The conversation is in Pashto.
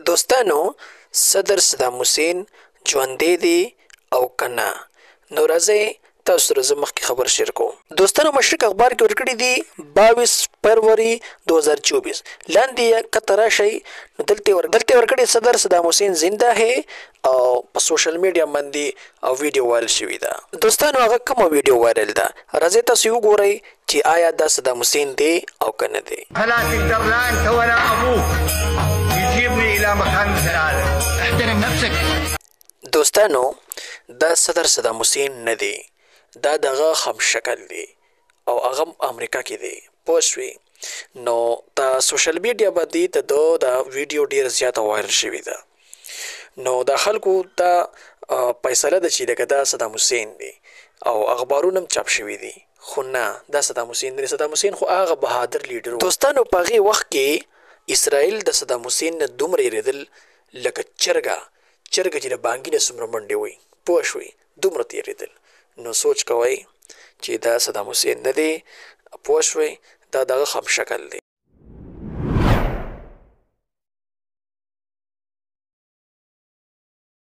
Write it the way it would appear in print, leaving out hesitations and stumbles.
دوستانو صدر صدام حسین ژوندی دی او کنه نو راځئ تاسو سره زه مخکې خبر شیر کوم. دوستانو مشرق اخبار کې ورکړي دي 22 فروری 2024 لاندې کته راشئ نو دلته ورکړي صدر صدام حسین زنده ہے او په سوشل میډیا باندې او ویډیو وایرل شوې ده. دوستانو هغه کومه ویډیو وایرل ده راځئ تاسو وګورئ چې آیا دا صدام حسین دی او کنه دی. فلا تقدر لا انت ولا ابوك يجيبني الى مكان مثل هذا. احترم نفسك. دوستانو دا صدر صدام حسین نه دی، دا دغه خم شکل دی او هغه امریکا کې دی پوه شوې. نو دا سوشل میډیا باندې د دا ویډیو ډیر زیاته وایرل شوې ده. نو دا خلکو دا فیصله ده چې لکه دا صدام حسین دی او اخبارونه هم چاپ شوي دي، خو نه دا صدام حسین دی. صدام حسین خو هغه بهادر لیډر و. دوستانو په هغې وخت کې اسرائیل د صدام حسین نه دومره یېرېدل لکه چرګه چې د بانګي نه څومره منډې وي پوه شوې، دومره تېرېدل. نو سوچ کوئ چې دا صدام حسین نه دی پوه شوئ، دا دغه خم شکل دی.